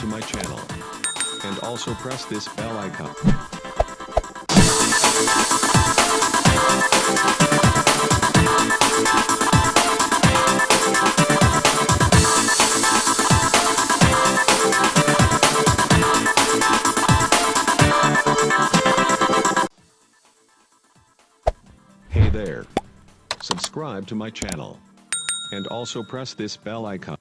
to my channel. And also press this bell icon. Hey there. Subscribe to my channel. And also press this bell icon.